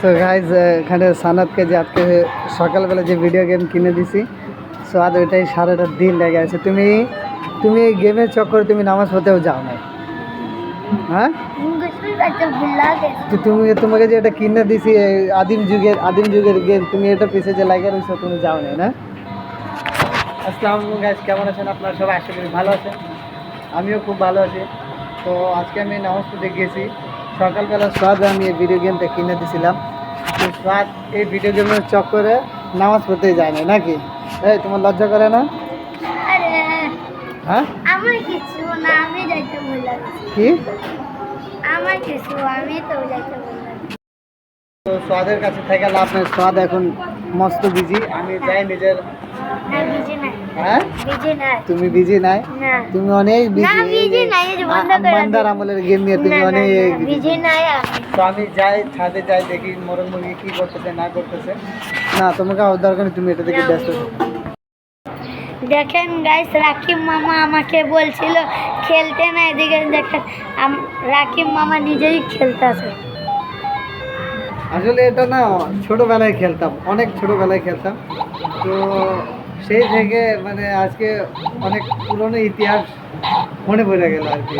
So guys এখানে সানাতকে যে আজকে সকালবেলা যে ভিডিও গেম কিনে দিছি, সো আজ ওইটাই সারাটা দিন লেগে আছে। তুমি তুমি এই গেমের চক্করে তুমি নামাজ পড়তেও যাও না, হ্যাঁ? তোমাকে যে এটা কিনে দিছি আদিম যুগের গেম, তুমি এটা পিছিয়ে যে লাগিয়ে রয়েছো, তুমি যাও না। আসসালামু আলাইকুম গাইজ, কেমন আছেন আপনারা সবাই? আশা করি ভালো আছেন, আমিও খুব ভালো আছি। তো আজকে আমি নামাজ পড়তে গেছি সকালবেলা। স্বাদ আমি এই ভিডিও গেমটা কিনে দিয়েছিলাম, তো স্বাদ এই ভিডিও গেমের চক্করে নামাজ পড়তেই যায় না, নাকি? এই তোমার লজ্জা করে না? হ্যাঁ, আমার কিছু না, আমি যাইতে বললাম। কি আমার কিছু, আমি তো যাইতে বললাম। তো স্বাদের কাছে থেকে লাভ নেই, স্বাদ এখন মস্ত বিজি। আমি যাই নিজের। না, বিজি নাই। হ্যাঁ, বিজি নাই। তুমি বিজি নাই? না, তুমি অনেক না, বিজি নাই। এই যে বন্ধ করে বান্দার আমলের গেম নিয়ে তুমি অনেক বিজি নাই আমি। তো আমি যাই, ছাদে যাই, দেখি মোরগ মুরগি কি করতেছে না করতেছে। না, তোমাকে আওয়াজ দরকার নেই, তুমি এটা দেখে ব্যস্ত থাকো। দেখেন গাইস, রাকিব মামা আমাকে বলছিল খেলতে না, এদিকে দেখেন রাকিব মামা নিজেই খেলতেছে। আসলে এটা না ছোটবেলায় খেলতাম, অনেক ছোটবেলায় খেলতাম। তো সেই থেকে মানে আজকে অনেক পুরনো ইতিহাস মনে পড়ে গেল আর কি।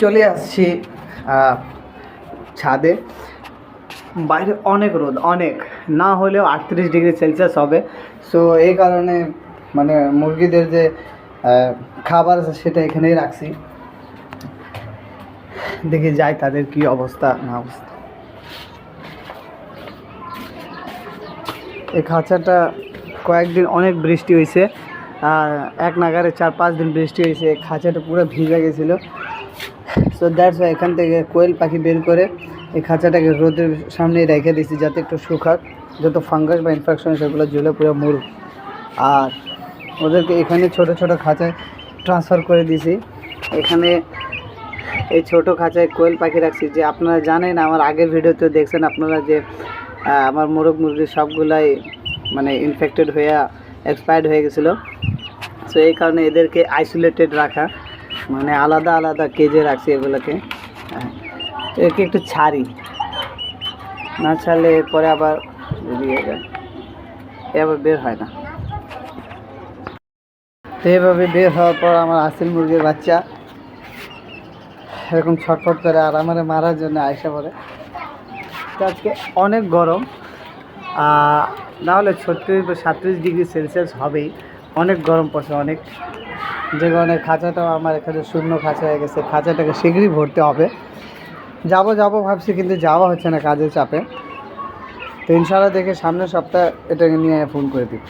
চলে আসছি ছাদে। বাইরে অনেক রোদ, অনেক না হলেও 38 ডিগ্রি সেলসিয়াস হবে। সো এই কারণে মানে মুরগিদের যে খাবার আছে সেটা এখানেই রাখছি, দেখে যাই তাদের কি অবস্থা না অবস্থা। এই খাঁচাটা কয়েকদিন অনেক বৃষ্টি হয়েছে, আর এক নাগারে 4-5 দিন বৃষ্টি হয়েছে, এই খাঁচাটা পুরো ভিজে গেছিলো। সো দ্যাটস ওয়াই এখান থেকে কোয়েল পাখি বের করে এই খাঁচাটাকে রোদের সামনে রেখে দিয়েছি, যাতে একটু শুকাক, যত ফাঙ্গাস বা ইনফেকশন সেগুলো জ্বলে পুরো মরুক। আর ওদেরকে এখানে ছোট ছোট খাঁচায় ট্রান্সফার করে দিয়েছি। এখানে এই ছোট খাঁচায় কোয়েল পাখি রাখছি, যে আপনারা জানেন, আমার আগের ভিডিওতে দেখছেন আপনারা যে আমার মোরগ মুরগি সবগুলাই মানে ইনফেক্টেড হয়ে এক্সপায়ার্ড হয়ে গেছিলো। সো এই কারণে এদেরকে আইসোলেটেড রাখা, মানে আলাদা আলাদা কেজে রাখছি এগুলোকে। একে একটু ছাড়ি, না ছাড়লে পরে আবার বেরিয়ে যায়, এবার বের হয় না। তো এভাবে বের হওয়ার পর আমার আসিল মুরগির বাচ্চা এরকম ছটফট করে আর আমার মারার জন্য আয়সা পড়ে। তো আজকে অনেক গরম, না হলে 36 বা 37 ডিগ্রি সেলসিয়াস হবেই। অনেক গরম পড়ছে, অনেক, যে কারণে খাঁচাটাও আমার এখানে শূন্য খাঁচা হয়ে গেছে। খাঁচাটাকে শীঘ্রই ভরতে হবে। যাবো ভাবছি, কিন্তু যাওয়া হচ্ছে না কাজের চাপে। তো ইনশাআল্লাহ দেখে সামনের সপ্তাহ এটাকে নিয়ে ফোন করে দিব।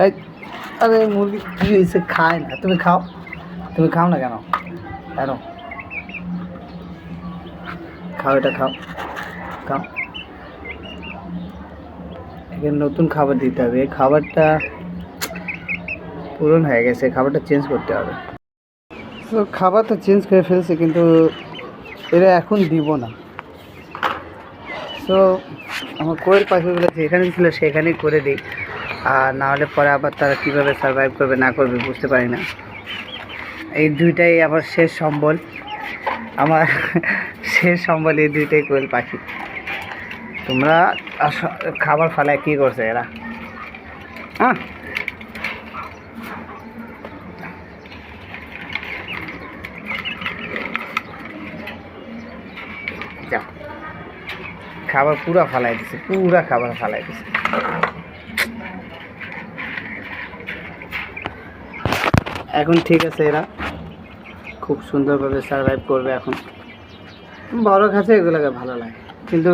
এই আরে মুরগি কী হয়েছে, খায় না? তুমি খাও, তুমি খাও না কেন? কেন খাও? এটা খাও, খাও। এখানে নতুন খাবার দিতে হবে, এই খাবারটা পুরনো হয়ে গেছে, খাবারটা চেঞ্জ করতে হবে। তো খাবার তো চেঞ্জ করে ফেলছে, কিন্তু এরা এখন দিব না। সো আমার কোয়েল পাখিগুলো যেখানে ছিল সেখানেই করে দিই, আর না হলে পরে আবার তারা কীভাবে সারভাইভ করবে না করবে বুঝতে পারি না। এই দুইটাই আবার শেষ সম্বল, আমার শেষ সম্বল এই দুইটাই কোয়েল পাখি। তোমরা খাবার ফালায় কী করছে এরা? হ্যাঁ, যাও, খাবার পুরা ফালাই দিছে, পুরা খাবার ফালাই দিছে। এখন ঠিক আছে, এরা খুব সুন্দরভাবে সারভাইভ করবে। এখন বড় খাঁচা এগুলোকে ভালো লাগে, কিন্তু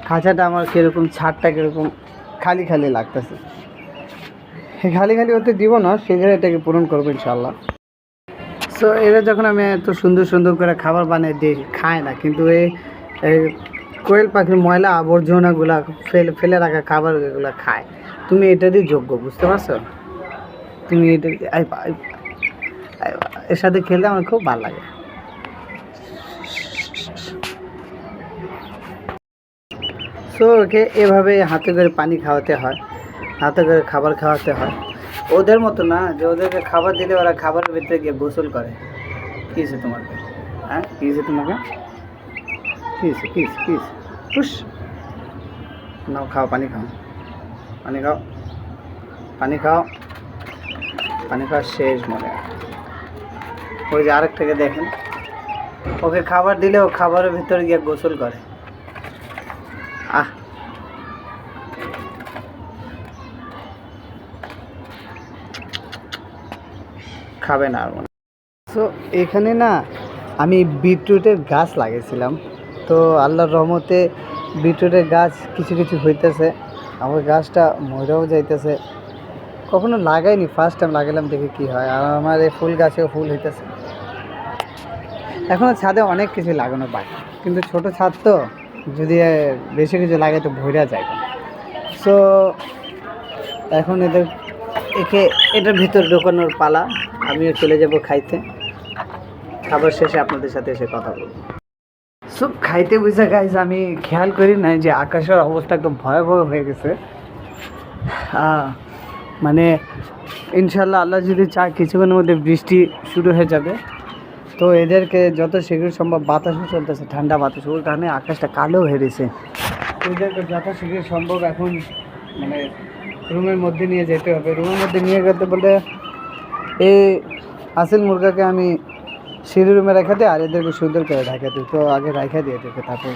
খাঁচাটা আমার কীরকম, ছাদটা কীরকম খালি খালি লাগতেছে। খালি খালি হতে দিব না, সেখানে এটাকে পূরণ করবো ইনশাল্লাহ। সো এরা যখন আমি এত সুন্দর সুন্দর করে খাবার বানিয়ে দিই, খায় না, কিন্তু এই কোয়েল পাখির ময়লা আবর্জনাগুলা ফেলে রাখা খাবার এগুলো খায়। তুমি এটারই যোগ্য, বুঝতে পারছো? তুমি এটা এর সাথে খেলতে আমার খুব ভালো লাগে। সো ওকে এভাবে হাতে করে পানি খাওয়াতে হয়, হাতে করে খাবার খাওয়াতে হয়। ওদের মতো না যে ওদেরকে খাবার দিলে ওরা খাবারের ভিতরে গিয়ে গোসল করে। কী হয়েছে তোমার? হ্যাঁ কী হয়েছে তোমাকে? কী হয়েছে কী হয়েছে কী হয়েছে? পুষ নাও, খাও, পানি খাও, পানি খাও, পানি খাও, পানি খাওয়া শেষ মনে হয়। ওই যে আরেকটাকে দেখেন, ওকে খাবার দিলে ও খাবারের ভিতরে গিয়ে গোসল করে। খাবে না আর মনে। তো এখানে না আমি বিটরুটের গাছ লাগিয়েছিলাম, তো আল্লাহর রহমতে বিটরুটের গাছ কিছু কিছু হইতেছে, আমার গাছটা মরেও যাইতেছে। কখনো লাগাইনি, ফার্স্ট টাইম লাগালাম, দেখি কি হয়। আর আমার এই ফুল গাছেও ফুল হইতেছে। এখনও ছাদে অনেক কিছু লাগানো বাকি, কিন্তু ছোট ছাদ তো, যদি বেশি কিছু লাগে তো ভইরা যায়। সো এখন এটার ভিতর ঢোকানোর পালা, আমিও চলে যাব খাইতে। খাবার শেষে আপনাদের সাথে এসে কথা বলবো। সব খাইতে বুঝে গাইজ, আমি খেয়াল করি না যে আকাশের অবস্থা একদম ভয়াবহ হয়ে গেছে। মানে ইনশাল্লাহ আল্লাহ যদি চায় কিছুক্ষণের মধ্যে বৃষ্টি শুরু হয়ে যাবে। তো এদেরকে যত শীঘ্র সম্ভব, বাতাসও চলতেছে, ঠান্ডা বাতাস, ওই কারণে আকাশটা কালো হয়ে গেছে। এদেরকে যত শীঘ্র সম্ভব এখন মানে রুমের মধ্যে নিয়ে যেতে হবে। রুমের মধ্যে নিয়ে যেতে বলে এই আসিল মুরগাকে আমি সিঁড়ি রুমে রেখে দিই, আর এদেরকে সুন্দর করে ঢাকা দিই। তো আগে রেখে দিয়ে এদেরকে, তারপর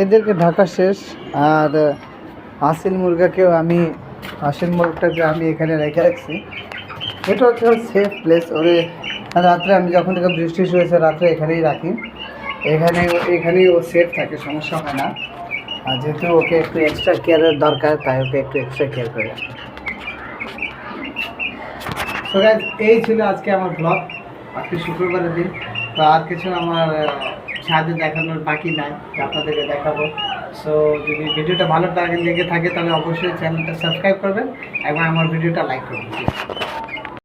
এদেরকে ঢাকা শেষ। আর আসিল মুরগাকেও আসিল মুরগাটাকে আমি এখানে রেখে রাখছি। এটা হচ্ছে সেফ প্লেস। ওরে রাত্রে আমি যখন থেকে বৃষ্টি শুরু হয়েছে, রাত্রে এখানেই রাখি। এখানেই ও সেফ থাকে, সমস্যা হয় না। আর যেহেতু ওকে একটু এক্সট্রা কেয়ারের দরকার, তাই ওকে একটু এক্সট্রা কেয়ার করে রাখি। সো গাইস, এই ছিল আজকে আমার ব্লগ। আজকে শুক্রবারের দিন, তো আর কিছু আমার ছাদে দেখানোর বাকি নাই, আপনাদেরকে দেখাবো। সো যদি ভিডিওটা ভালো লেগে থাকে তাহলে অবশ্যই চ্যানেলটা সাবস্ক্রাইব করবেন এবং আমার ভিডিওটা লাইক করবেন।